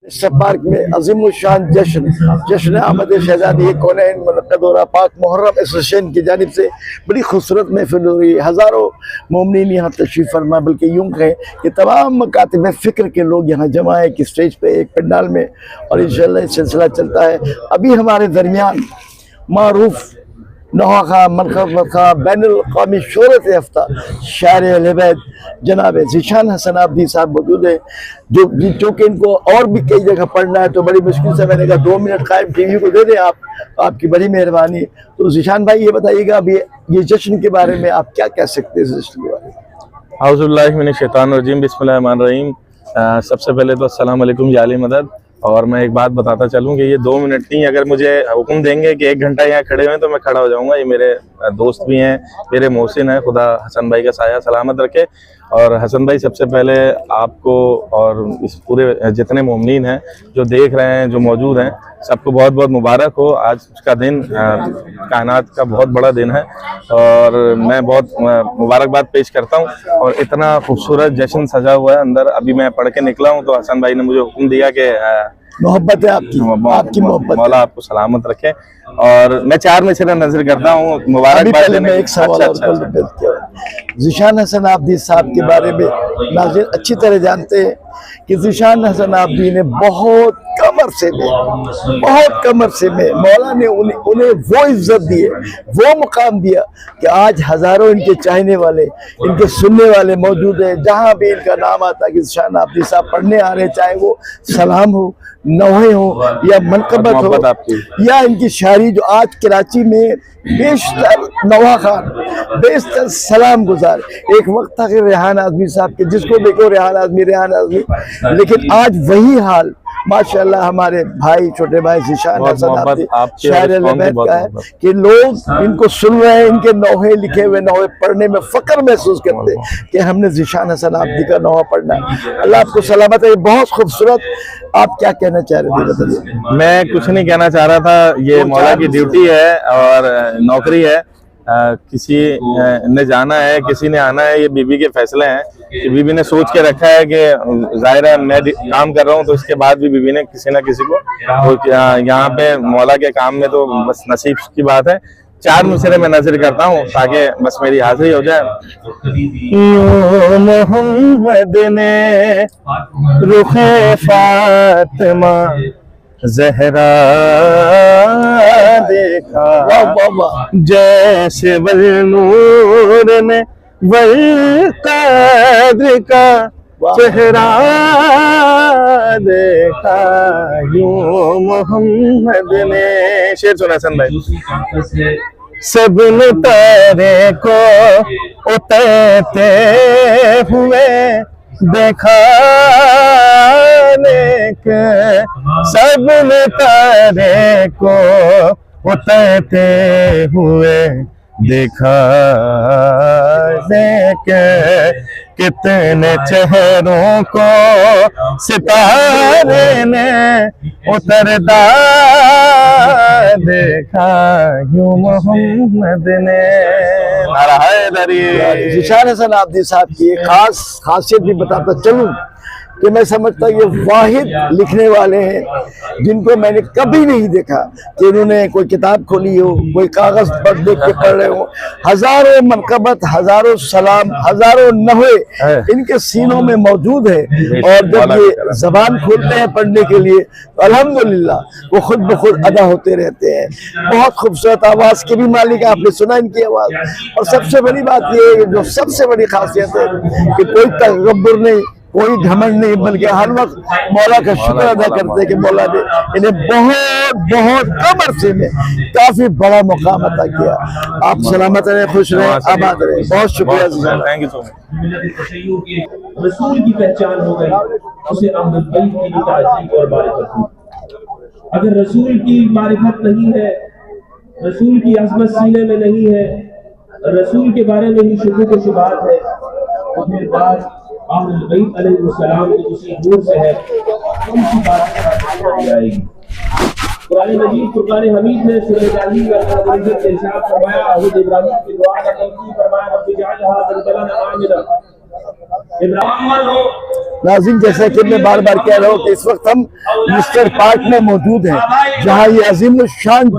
सब पार्क में अजीम शान जश्न आमद शहजादी कौनैन मुनक़्क़द हो रहा। पाक मुहर्रम एसोसिएशन की जानिब से बड़ी खूबसूरत महफिल हो रही है। हज़ारों मोमिनीन यहाँ तशरीफ़ फरमा, बल्कि यूँ कहें कि तमाम मकातिब फ़िक्र के लोग यहाँ जमा है कि स्टेज पे एक पंडाल में, और इंशाअल्लाह सिलसिला चलता है। अभी हमारे दरमियान मारूफ नवाखा मनखा बैनुल क़ौमी शोहरत याफ्ता शायर अहल-ए-बैत जनाब ज़ीशान हसन आबदी साहब मौजूद है, जो कि इनको और भी कई जगह पढ़ना है, तो बड़ी मुश्किल से मैंने कहा 2 मिनट कायम टीवी को दे दें आप, आपकी बड़ी मेहरबानी। तो ज़ीशान भाई ये बताइएगा, अभी ये जश्न के बारे में आप क्या कह सकते हैं? जश्न के बारे में औज़ुबिल्लाहि मिनश शैतानिर रजीम, बिस्मिल्लाहिर्रहमानिर्रहीम। सबसे पहले तो अस्सलाम वालेकुम या अली मदद। और मैं एक बात बताता चलूँ कि ये 2 मिनट नहीं, अगर मुझे हुक्म देंगे कि 1 घंटा यहाँ खड़े हुए तो मैं खड़ा हो जाऊँगा। ये मेरे दोस्त भी हैं, मेरे मोहसिन हैं, खुदा हसन भाई का साया सलामत रखे। और हसन भाई, सबसे पहले आपको और इस पूरे जितने मोमिनीन हैं जो देख रहे हैं, जो मौजूद हैं, सबको बहुत बहुत मुबारक हो। आज का दिन कायनात का बहुत बड़ा दिन है और मैं बहुत मुबारकबाद पेश करता हूँ। और इतना खूबसूरत जश्न सजा हुआ है अंदर, अभी मैं पढ़ के निकला हूँ तो हसन भाई ने मुझे हुक्म दिया कि मोहब्बत है आपकी मोहब्बत, मौला आपको सलामत रखे। और मैं 4 मिसरे नजर करता हूँ मुबारकबाद देने में। एक सवाल ज़ीशान हसन आबदी साहब के बारे में नाज़रीन अच्छी तरह जानते हैं कि ज़ीशान हसन आबदी ने बहुत कम अरसे में मौला ने उन्हें वो इज्जत दी है, वो मुकाम दिया कि आज हज़ारों इनके चाहने वाले, इनके सुनने वाले मौजूद हैं। जहाँ भी इनका नाम आता है कि ज़ीशान आबदी साहब पढ़ने आ रहे, चाहे वो सलाम हो, नौहे हो या मनकबत हो या इनकी शायरी, जो आज कराची में बेशतर नवा खान, बेशतर सलाम गुजार। एक वक्त था कि रेहान आज़मी साहब के, जिसको देखो रेहान आज़मी, लेकिन आज वही हाल माशाअल्लाह हमारे भाई, छोटे भाई ज़ीशान हसन आबदी शायर अहल-ए-बैत का है कि लोग इनको सुन रहे हैं, इनके नौहे लिखे हुए नौहे पढ़ने में फ़ख्र महसूस करते हैं कि हमने ज़ीशान हसन आबदी का नौहा पढ़ना है। अल्लाह आपको सलामत है, बहुत खूबसूरत। आप क्या कहना चाह रहे थे, बताइए। मैं कुछ नहीं कहना चाह रहा था, ये मौला की ड्यूटी है और नौकरी है। किसी ने जाना है, किसी ने आना है, ये बीबी के फैसले हैं कि बीबी ने सोच के रखा है कि जाहिर है मैं काम कर रहा हूँ, तो इसके बाद भी बीबी ने किसी ना किसी को, तो यहाँ पे मौला के काम में तो बस नसीब की बात है। 4 मिसरे में नजर करता हूँ ताकि बस मेरी हाजिरी हो जाए। मोहम्मद ने रुखे फातिमा ज़हरा देखा, जैसे वल-नूर ने वल-क़द्र का चेहरा देखा, यूं मोहम्मद ने। शेर सुना हसन भाई। सब तारे को उतरते हुए देखा, सब तारे को उतरते हुए देखा, कितने चेहरों को सितारे ने उतरता देखा, यूं मोहम्मद ने। ज़ीशान हसन आबदी साहब की एक खासियत भी बताता चलूं कि मैं समझता ये वाहिद लिखने वाले हैं जिनको मैंने कभी नहीं देखा कि इन्होंने कोई किताब खोली हो, कोई कागज पर देख के पढ़ रहे हो। हजारों मनकबत, हजारों सलाम, हजारों नहवे इनके सीनों में मौजूद है, और जब ये जबान खोलते हैं पढ़ने के लिए तो अल्हम्दुलिल्लाह वो खुद ब खुद अदा होते रहते हैं। बहुत खूबसूरत आवाज़ के भी मालिक है, आपने सुना इनकी आवाज़। और सबसे बड़ी बात ये है, जो सबसे बड़ी खासियत है कि कोई तकब्बुर नहीं, कोई घमंड नहीं, बल्कि हर वक्त मौला का शुक्र अदा करते हैं कि मौला ने इन्हें बहुत कम अरसे में काफी बड़ा मुकाम अता किया। आप सलामत रहे, खुश रहे, आबाद रहे। बहुत शुक्रिया, थैंक यू सो मच। रसूल की पहचान हो गई, उसे अहले बैत की ताज़ीम और मारिफत हुई। अगर रसूल की मारिफत नहीं है, रसूल की अज़मत सीने में नहीं है, रसूल के बारे में ही शुबह को शुबात है, तो फिर बात अहले बैत अलैहिस्सलाम की उसी नूर से है, उनकी बात जाएगी। कुरान मजीद फुरकान हमीद में सूरह इब्राहीम का इरशाद फरमाया, हज़रत इब्राहीम की दुआ का तल्कीन फरमाया, रब्बी जअल हाज़ा बलदन आमिना। इब्राहिम हो नाज़रीन, जैसा कि मैं बार बार कह रहा हूँ कि इस वक्त हम मिस्टर पार्क में मौजूद हैं, जहाँ ये अजीम शान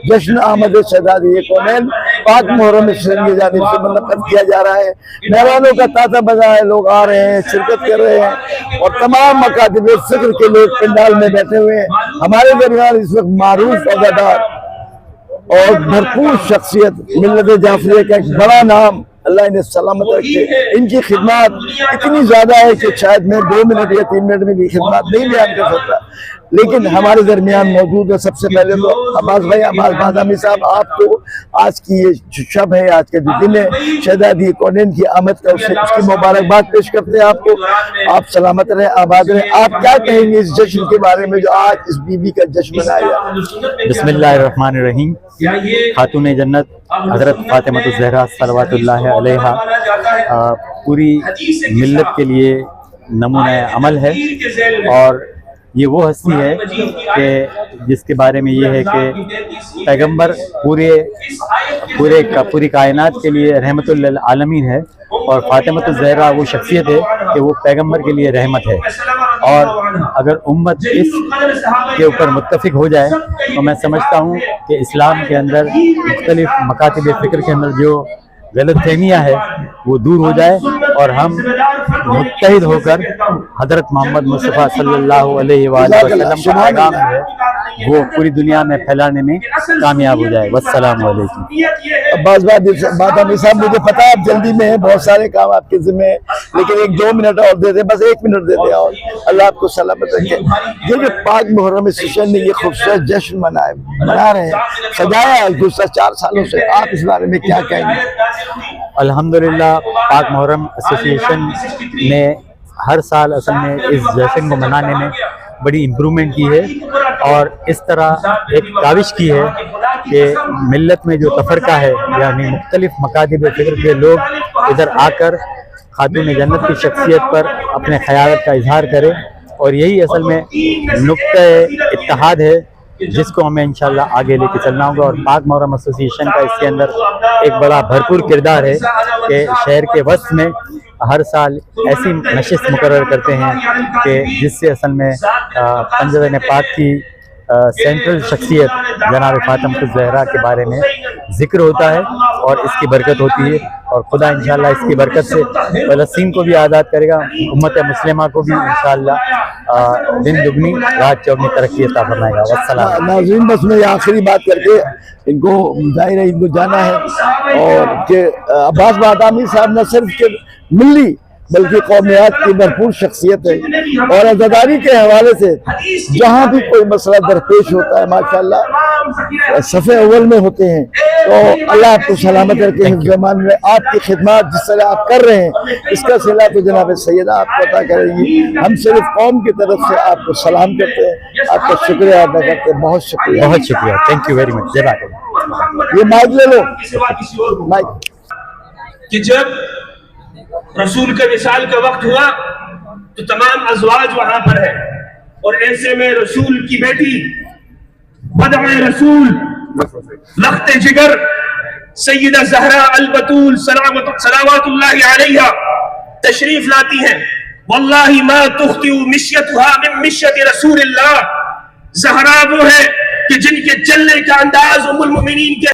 जश्न आमद शहज़ादी कौनैन पाक मुहर्रम शरीफ की जानिब से मुनक़्क़द किया जा रहा है। मेहमानों का तांता बजा है, लोग आ रहे हैं, शिरकत कर रहे हैं और तमाम मकातिब फ़िक्र के लोग पंडाल में बैठे हुए हैं। हमारे दरमियान इस वक्त मारूफ अदादार और भरपूर शख्सियत मिल्लत जाफरिया का एक बड़ा नाम, अल्लाह इन्हें सलामत रखे। इनकी खिदमत इतनी ज़्यादा है कि शायद मैं 2 मिनट या 3 मिनट में भी खिदमत नहीं बयान कर सकता, लेकिन हमारे दरमियान मौजूद है। सबसे पहले तो अब्बास भाई, अब्बास बादामी साहब, आपको आज की ये जो शब है, आज का जो दिन है शहज़ादी कौनैन की आमद का, उसकी मुबारकबाद पेश करते हैं आपको। आप सलामत रहें, आबाद रहें। आप क्या कहेंगे इस जश्न के बारे में जो आज इस बीबी का जश्न मनाया? बिस्मिल्लाहिर्रहमानिर्रहीम। खातून जन्नत हज़रत फातिमा ज़हरा सल्लल्लाहु अलैहा पूरी मिल्लत के लिए नमूना अमल है, और ये वो हस्ती है कि जिसके बारे में ये है कि पैगंबर पूरी कायनात के लिए रहमतुल लिल आलमीन है, और फातिमा ज़हरा वो शख्सियत है कि वो पैगंबर के लिए रहमत है। और अगर उम्मत इस के ऊपर मुत्तफिक हो जाए तो मैं समझता हूँ कि इस्लाम के अंदर मुख्तलिफ मकातिब फ़िक्र के अंदर जो गलतफहमियाँ है वो दूर हो जाए, और हम मुत्तहिद होकर हज़रत मोहम्मद मुस्तफ़ा सल्लल्लाहु अलैहि वसल्लम का पैगाम है वो पूरी दुनिया में फैलाने में कामयाब हो जाए। वस्सलाम वालेकुम। अब्बास बादामी साहब, मुझे पता है आप जल्दी में हैं, बहुत सारे काम आपके ज़िम्मे हैं, लेकिन 1-2 मिनट और दे दे, बस 1 मिनट दे दे और अल्लाह आपको सलामत रखे। ये जो पाक मुहर्रम एसोसिएशन ने ये खूबसूरत जश्न मना रहे हैं, सजाया है गुज़श्ता 4 सालों से, आप इस बारे में क्या कहेंगे? अल्हम्दुलिल्लाह, पाक मुहर्रम एसोसिएशन ने हर साल असल में इस जश्न को मनाने में बड़ी इम्प्रूवमेंट की है, और इस तरह एक काविश की है कि मिल्लत में जो तफरका है, यानी मुख्तलिफ मकातिब फ़िक्र के लोग इधर आकर खातून जन्नत की शख्सियत पर अपने ख़यालात का इजहार करें, और यही असल में नुक्ता इत्तेहाद है जिसको हमें इंशाल्लाह आगे लेके चलना होगा। और पाक मुहर्रम एसोसिएशन का इसके अंदर एक बड़ा भरपूर किरदार है कि शहर के वस्त में हर साल ऐसी नशिस्त मुकर्रर करते हैं कि जिससे असल में पंजतन पाक की सेंट्रल शख्सियत जनाब फातिमा ज़हरा के बारे में जिक्र होता है और इसकी बरकत होती है, और खुदा इंशाल्लाह इसकी बरकत से फ़लस्तीन को भी आज़ाद करेगा, उम्मत मुस्लिमा को भी इंशाल्लाह दिन दुगनी रात चौगनी तरक्की अता फरमाएगा। वस्सलाम। नाज़रीन, बस मैं आखिरी बात करके इनको जाहिर है इनको जाना है, और कि अब्बास बादामी साहब न सिर्फ के मिली बल्कि कौमियात की भरपूर शख्सियत है, और अज़ादारी के हवाले से जहाँ भी कोई मसला दरपेश होता है माशाअल्लाह सफ़े अव्वल में होते हैं। तो अल्लाह आपको सलामत रखे, हिफ्ज़-ए-मान में आपकी खिदमत जिस तरह आप कर रहे हैं इसका सिला तो जनाब सैयदा आपको अता करेंगी। हम सिर्फ कौम की तरफ से आपको सलाम करते हैं, आपका शुक्रिया अदा करते हैं। बहुत शुक्रिया, बहुत शुक्रिया, थैंक यू वेरी मच। जज़ाकल्लाह। ये माइक ले लो, माइक। कि जब रसूल के विसाल का वक्त हुआ तो तमाम अज़वाज वहां पर है, और ऐसे में रसूल की बेटी बदअ रसूल लख्त जिगर सैयदा ज़हरा अल बतूल सलावतुल्लाहि अलैहा तशरीफ लाती हैं। वल्लाहि मा तुख्तिउ मिश्यतुहा मिन मिश्यति रसूलिल्लाह। ज़हरा वो है कि जिनके चलने का अंदाज उम्मुल मोमिनीन के